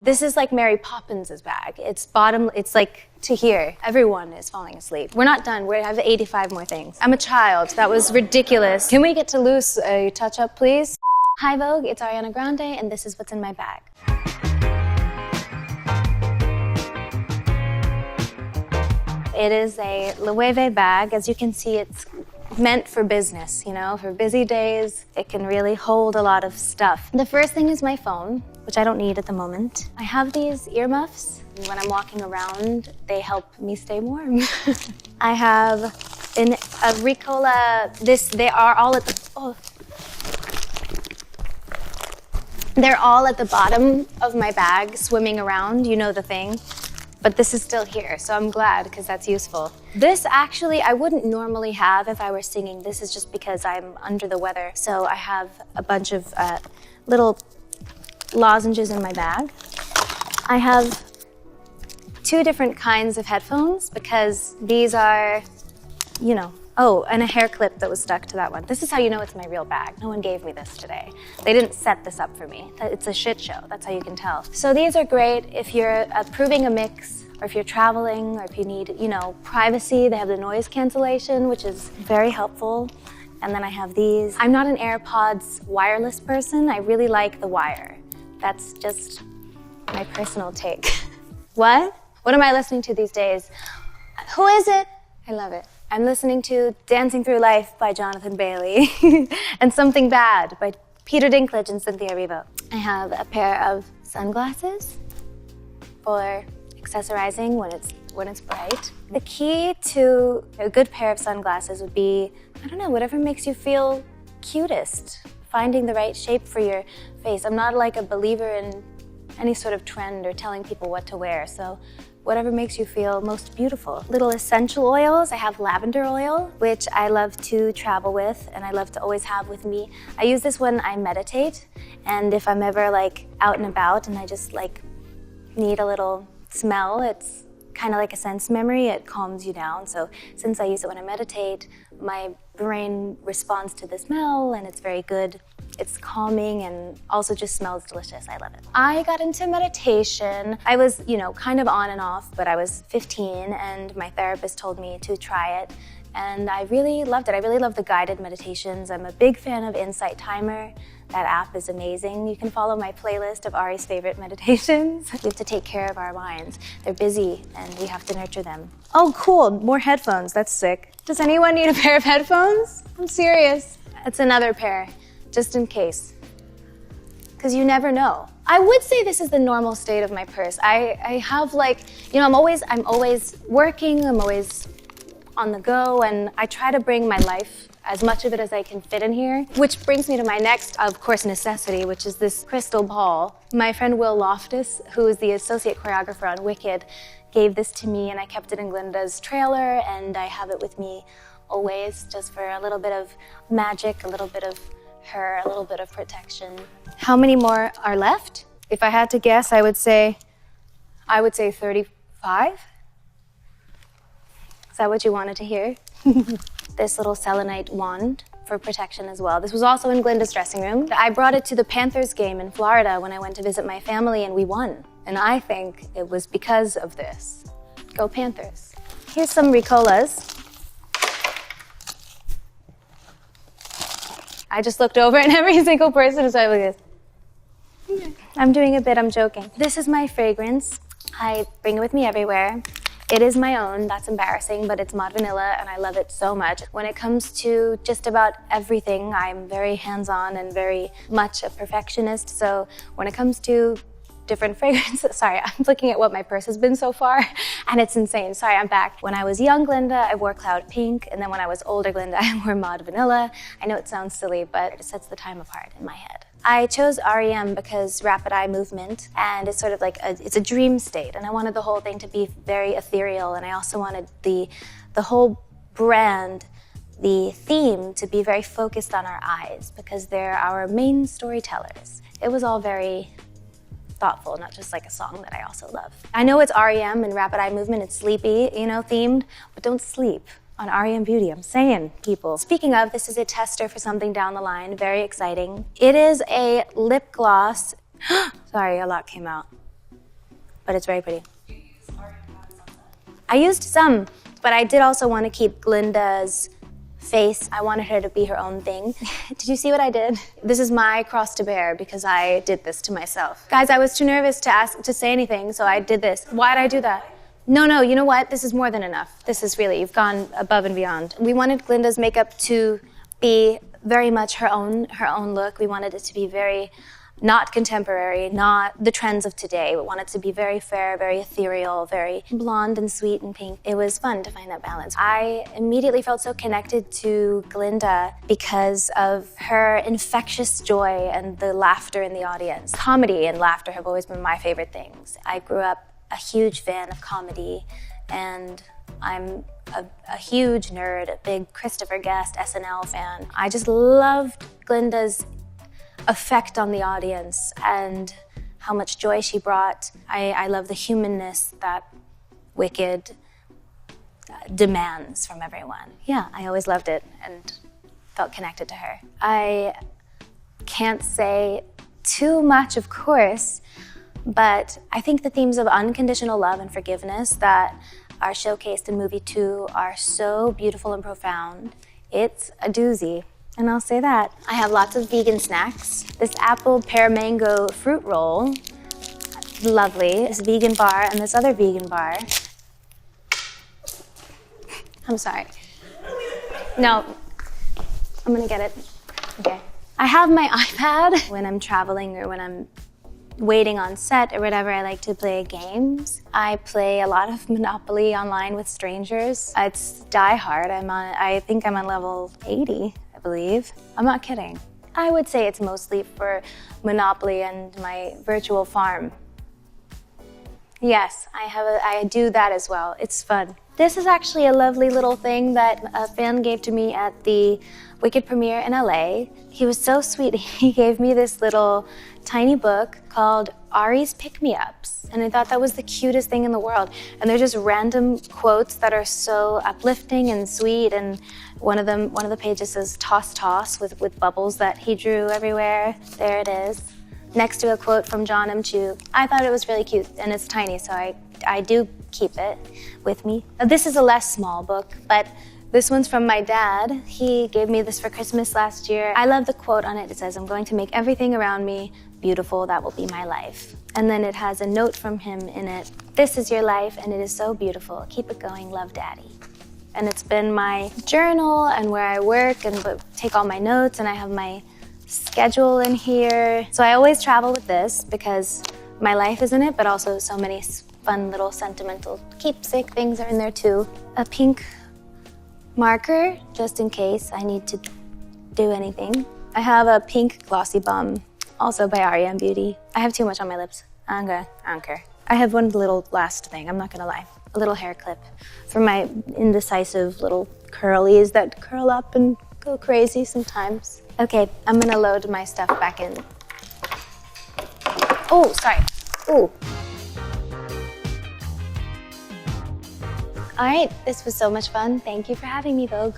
This is like Mary Poppins' bag. It's like to here. Everyone is falling asleep. We're not done. We have 85 more things. I'm a child. That was ridiculous. Can we get to loose a touch-up, please? Hi, Vogue. It's Ariana Grande, and this is what's in my bag. It is a Loewe bag. As you can see, it's meant for business, you know, for busy days. It can really hold a lot of stuff. The first thing is my phone, which I don't need at the moment. I have these earmuffs. When I'm walking around, they help me stay warm. I have a Ricola. They're all at the bottom of my bag, swimming around, you know the thing. But this is still here, so I'm glad because that's useful. This actually, I wouldn't normally have if I were singing. This is just because I'm under the weather. So I have a bunch of little lozenges in my bag. I have 2 different kinds of headphones because these are, you know, oh, and a hair clip that was stuck to that one. This is how you know it's my real bag. No one gave me this today. They didn't set this up for me. It's a shit show. That's how you can tell. So these are great if you're approving a mix, or if you're traveling, or if you need, you know, privacy. They have the noise cancellation, which is very helpful. And then I have these. I'm not an AirPods wireless person. I really like the wire. That's just my personal take. What? What am I listening to these days? Who is it? I love it. I'm listening to Dancing Through Life by Jonathan Bailey and Something Bad by Peter Dinklage and Cynthia Erivo. I have a pair of sunglasses for accessorizing when it's bright. The key to a good pair of sunglasses would be, I don't know, whatever makes you feel cutest. Finding the right shape for your face. I'm not like a believer in any sort of trend or telling people what to wear, so whatever makes you feel most beautiful. Little essential oils. I have lavender oil, which I love to travel with and I love to always have with me. I use this when I meditate, and if I'm ever like out and about and I just like need a little smell, it's kind of like a sense memory. It calms you down. So since I use it when I meditate, my brain responds to the smell and it's very good. It's calming and also just smells delicious. I love it. I got into meditation. I was, you know, kind of on and off, but I was 15 and my therapist told me to try it. And I really loved it. I really love the guided meditations. I'm a big fan of Insight Timer. That app is amazing. You can follow my playlist of Ari's favorite meditations. We have to take care of our minds. They're busy and we have to nurture them. Oh, cool, more headphones, that's sick. Does anyone need a pair of headphones? I'm serious. It's another pair, just in case. Because you never know. I would say this is the normal state of my purse. I have like, you know, I'm always working, I'm always on the go, and I try to bring my life, as much of it as I can fit in here. Which brings me to my next, of course, necessity, which is this crystal ball. My friend Will Loftus, who is the associate choreographer on Wicked, gave this to me, and I kept it in Glinda's trailer, and I have it with me always, just for a little bit of magic, a little bit of her, a little bit of protection. How many more are left? If I had to guess, I would say 35. Is that what you wanted to hear? This little selenite wand for protection as well. This was also in Glinda's dressing room. I brought it to the Panthers game in Florida when I went to visit my family and we won. And I think it was because of this. Go Panthers. Here's some Ricolas. I just looked over and every single person was like this. I'm doing a bit, I'm joking. This is my fragrance. I bring it with me everywhere. It is my own, that's embarrassing, but it's Mod Vanilla and I love it so much. When it comes to just about everything, I'm very hands-on and very much a perfectionist. So when it comes to different fragrances, sorry, I'm looking at what my purse has been so far and it's insane. Sorry, I'm back. When I was young Glinda, I wore Cloud Pink, and then when I was older Glinda, I wore Mod Vanilla. I know it sounds silly, but it sets the time apart in my head. I chose R.E.M because rapid eye movement, and it's sort of like it's a dream state, and I wanted the whole thing to be very ethereal, and I also wanted the whole brand, the theme, to be very focused on our eyes because they're our main storytellers. It was all very thoughtful, not just like a song that I also love. I know it's R.E.M and rapid eye movement, it's sleepy, you know, themed, but don't sleep on R.E.M Beauty. I'm saying, people. Speaking of, this is a tester for something down the line, very exciting. It is a lip gloss. Sorry, a lot came out. but it's very pretty. I used some, but I did also want to keep Glinda's face. I wanted her to be her own thing. Did you see what I did? This is my cross to bear because I did this to myself. Guys, I was too nervous to say anything, so I did this. Why did I do that? No, you know what? This is more than enough. This is really, you've gone above and beyond. We wanted Glinda's makeup to be very much her own look. We wanted it to be very not contemporary, not the trends of today. We wanted it to be very fair, very ethereal, very blonde and sweet and pink. It was fun to find that balance. I immediately felt so connected to Glinda because of her infectious joy and the laughter in the audience. Comedy and laughter have always been my favorite things. I grew up a huge fan of comedy, and I'm a huge nerd, a big Christopher Guest SNL fan. I just loved Glinda's effect on the audience and how much joy she brought. I love the humanness that Wicked demands from everyone. Yeah, I always loved it and felt connected to her. I can't say too much, of course, but I think the themes of unconditional love and forgiveness that are showcased in movie 2 are so beautiful and profound. It's a doozy. And I'll say that. I have lots of vegan snacks. This apple pear mango fruit roll, lovely. This vegan bar and this other vegan bar. I'm sorry. No, I'm gonna get it. Okay. I have my iPad. When I'm traveling or when I'm waiting on set or whatever, I like to play games. I play a lot of Monopoly online with strangers. It's die hard. I think I'm on level 80. I believe. I'm not kidding. I would say it's mostly for Monopoly and my virtual farm. Yes, I do that as well. It's fun. This is actually a lovely little thing that a fan gave to me at the Wicked premiere in LA. He was so sweet. He gave me this little tiny book called Ari's Pick-Me-Ups. And I thought that was the cutest thing in the world. And they're just random quotes that are so uplifting and sweet. And one of the pages says toss toss with bubbles that he drew everywhere. There it is. Next to a quote from John M. Chu. I thought it was really cute, and it's tiny, so I do keep it with me. This is a less small book, but this one's from my dad. He gave me this for Christmas last year. I love the quote on it. It says, "I'm going to make everything around me beautiful. That will be my life." And then it has a note from him in it. "This is your life, and it is so beautiful. Keep it going. Love, Daddy." And it's been my journal and where I work and take all my notes, and I have my schedule in here. So I always travel with this because my life is in it, but also so many fun little sentimental keepsake things are in there too. A pink marker, just in case I need to do anything. I have a pink glossy balm, also by R.E.M Beauty. I have too much on my lips. I don't care. I have one little last thing, I'm not gonna lie. A little hair clip for my indecisive little curlies that curl up and go crazy sometimes. Okay, I'm gonna load my stuff back in. Oh, sorry. Ooh. All right, this was so much fun. Thank you for having me, Vogue.